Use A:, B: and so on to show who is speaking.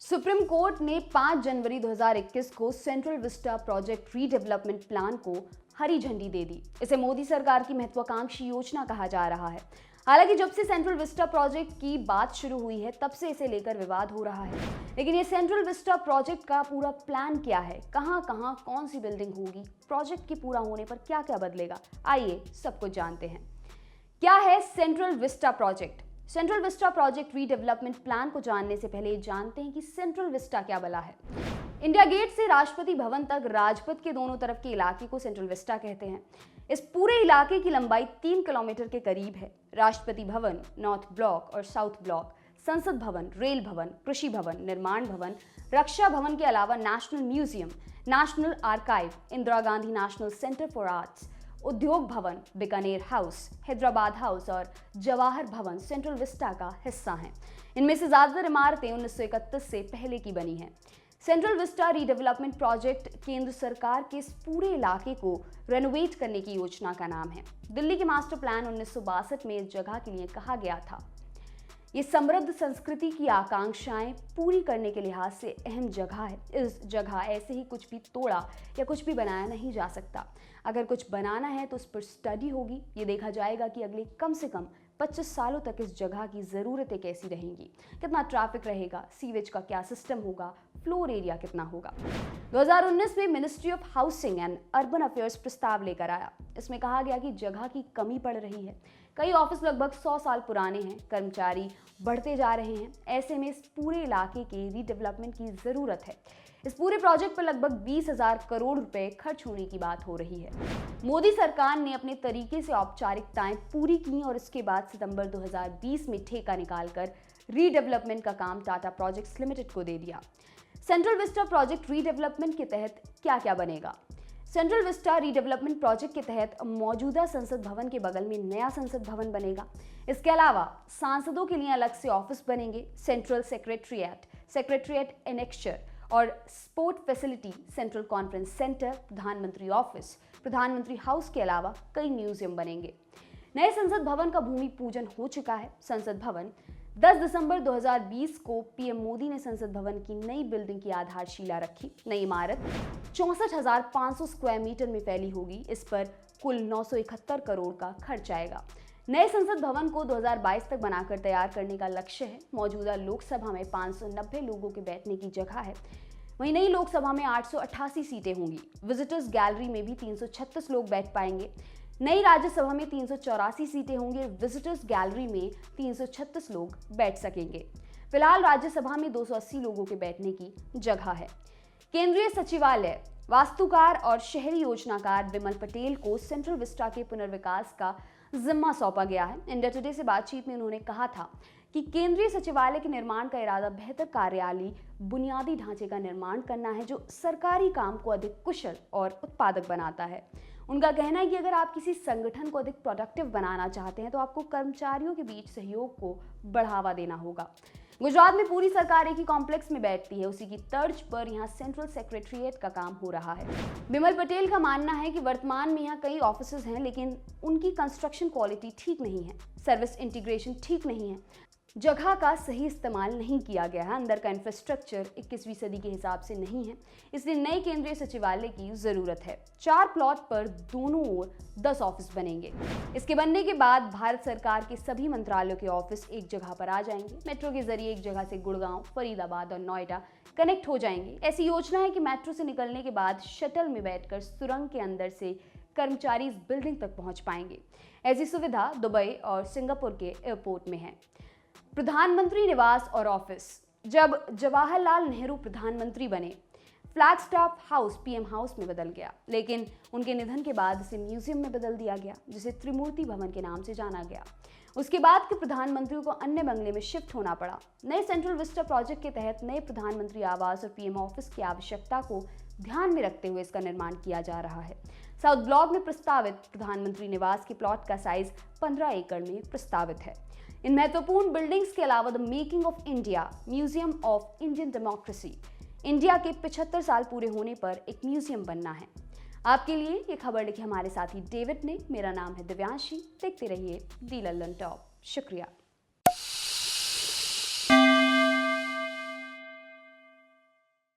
A: Supreme court ने 5 जनवरी 2021 को central Vista project redevelopment plan को हरी झंडी दे दी। इसे मोदी सरकार की महत्वाकांक्षी योजना कहा जा रहा है। हालांकि जब से सेंट्रल विस्टा प्रोजेक्ट की बात शुरू हुई है तब से इसे लेकर विवाद हो रहा है। लेकिन ये सेंट्रल विस्टा प्रोजेक्ट का पूरा प्लान क्या है, कहां कहां कौन सी बिल्डिंग होगी, प्रोजेक्ट के पूरा होने पर क्या क्या बदलेगा, आइए सब कुछ जानते हैं। क्या है central Vista project? Central Vista project redevelopment plan को जानने से पहले जानते हैं कि सेंट्रल विस्टा क्या भला है। इंडिया गेट से राष्ट्रपति भवन तक राजपथ के दोनों तरफ के इलाके को सेंट्रल विस्टा कहते हैं। इस पूरे इलाके की लंबाई 3 किलोमीटर के करीब है। राष्ट्रपति भवन, नॉर्थ ब्लॉक और साउथ ब्लॉक, संसद भवन, रेल भवन, कृषि भवन, निर्माण भवन, रक्षा भवन के अलावा national museum, national archive, Indira Gandhi national centre for arts, उद्योग भवन, बीकानेर हाउस, हैदराबाद हाउस और जवाहर भवन सेंट्रल विस्टा का हिस्सा हैं। इनमें से ज्यादातर इमारतें 1931 से पहले की बनी हैं। सेंट्रल विस्टा रीडेवलपमेंट प्रोजेक्ट केंद्र सरकार के इस पूरे इलाके को रेनोवेट करने की योजना का नाम है। दिल्ली के मास्टर प्लान 1962 में इस जगह के लिए कहा गया था। ये समृद्ध संस्कृति की आकांक्षाएं पूरी करने के लिहाज से अहम जगह है। इस जगह ऐसे ही कुछ भी तोड़ा या कुछ भी बनाया नहीं जा सकता। अगर कुछ बनाना है तो उस पर स्टडी होगी। ये देखा जाएगा कि अगले कम से कम 25 सालों तक इस जगह की ज़रूरतें कैसी रहेंगी, कितना ट्रैफिक रहेगा, सीवेज का क्या सिस्टम होगा, फ्लोर एरिया कितना होगा। 2019 में ministry of housing and urban affairs प्रस्ताव लेकर आया। इसमें कहा गया कि जगह की कमी पड़ रही है। कई ऑफिस लगभग 100 साल पुराने हैं, कर्मचारी बढ़ते जा रहे हैं। ऐसे में इस पूरे इलाके के रीडेवलपमेंट की ज़रूरत है। इस पूरे प्रोजेक्ट पर लगभग 20,000 करोड़ रुपए खर्च होने की बात हो रही है। मोदी सरकार ने अपने तरीके से औपचारिकताएं पूरी की और इसके बाद सितंबर 2020 में ठेका निकालकर रीडेवलपमेंट का काम टाटा प्रोजेक्ट्स लिमिटेड को दे दिया। सेंट्रल विस्टा प्रोजेक्ट रीडेवलपमेंट के तहत क्या क्या बनेगा? सेंट्रल विस्टा रीडेवलपमेंट प्रोजेक्ट के तहत मौजूदा संसद भवन के बगल में नया संसद भवन बनेगा। इसके अलावा सांसदों के लिए अलग से ऑफिस बनेंगे। सेंट्रल सेक्रेटरीट एनेक्चर और sport facility, central conference centre, प्रधानमंत्री ऑफिस, प्रधानमंत्री हाउस के अलावा कई म्यूजियम बनेंगे। नए संसद भवन का भूमि पूजन हो चुका है। संसद भवन 10 दिसंबर 2020 को पीएम मोदी ने संसद भवन की नई बिल्डिंग की आधारशिला रखी। नई इमारत 64,500 स्क्वायर मीटर में फैली होगी। इस पर कुल 971 करोड़ का खर्च आएगा। नए संसद भवन को 2022 तक बनाकर तैयार करने का लक्ष्य है। मौजूदा लोकसभा में 590 लोगों के बैठने की जगह है। वहीं नई लोकसभा में 888 सीटें होंगी। विजिटर्स गैलरी में भी 336 लोग बैठ पाएंगे। नई राज्यसभा में 384 सीटें होंगी। विजिटर्स गैलरी में 336 लोग बैठ सकेंगे। फिलहाल राज्यसभा में 280 लोगों के बैठने की जगह है। केंद्रीय सचिवालय, वास्तुकार और शहरी योजनाकार विमल पटेल को सेंट्रल विस्टा के पुनर्विकास का जिम्मा सौंपा गया है। इंडिया टुडे से बातचीत में उन्होंने कहा था कि केंद्रीय सचिवालय के निर्माण का इरादा बेहतर कार्यालयी बुनियादी ढांचे का निर्माण करना है जो सरकारी काम को अधिक कुशल और उत्पादक बनाता है। उनका कहना है कि अगर आप किसी संगठन को अधिक प्रोडक्टिव बनाना चाहते हैं तो आपको कर्मचारियों के बीच सहयोग को बढ़ावा देना होगा। गुजरात में पूरी सरकार एक ही कॉम्प्लेक्स में बैठती है। उसी की तर्ज पर यहाँ सेंट्रल सेक्रेटरीट का काम हो रहा है। विमल पटेल का मानना है कि वर्तमान में यहाँ कई ऑफिसेज हैं लेकिन उनकी कंस्ट्रक्शन क्वालिटी ठीक नहीं है, सर्विस इंटीग्रेशन ठीक नहीं है, जगह का सही इस्तेमाल नहीं किया गया है, अंदर का इंफ्रास्ट्रक्चर 21वीं सदी के हिसाब से नहीं है। इसलिए नए केंद्रीय सचिवालय की जरूरत है। 4 प्लॉट पर दोनों ओर 10 ऑफिस बनेंगे। इसके बनने के बाद भारत सरकार के सभी मंत्रालयों के ऑफिस एक जगह पर आ जाएंगे। मेट्रो के जरिए एक जगह से गुड़गांव, फरीदाबाद और नोएडा कनेक्ट हो जाएंगे। ऐसी योजना है कि मेट्रो से निकलने के बाद शटल में बैठकर सुरंग के अंदर से कर्मचारी इस बिल्डिंग तक पहुंच पाएंगे। ऐसी सुविधा दुबई और सिंगापुर के एयरपोर्ट में है। प्रधानमंत्री निवास और ऑफिस, जब जवाहरलाल नेहरू प्रधानमंत्री बने, फ्लैगस्टाफ हाउस पीएम हाउस में बदल गया, लेकिन उनके निधन के बाद इसे म्यूजियम में बदल दिया गया जिसे त्रिमूर्ति भवन के नाम से जाना गया। उसके बाद के प्रधानमंत्रियों को अन्य बंगले में शिफ्ट होना पड़ा। नए सेंट्रल विस्टा प्रोजेक्ट के तहत नए प्रधानमंत्री आवास और पीएम ऑफिस की आवश्यकता को ध्यान में रखते हुए इसका निर्माण किया जा रहा है। साउथ ब्लॉक में प्रस्तावित प्रधानमंत्री निवास के प्लॉट का साइज 15 एकड़ में प्रस्तावित है। इन महत्वपूर्ण बिल्डिंग्स के अलावा the making of India, museum of Indian democracy, India के 75 साल पूरे होने पर एक म्यूजियम बनना है। आपके लिए ये खबर लिखी हमारे साथी डेविड ने। मेरा नाम है दिव्यांशी। देखते रहिए दी लल्लन टॉप। शुक्रिया।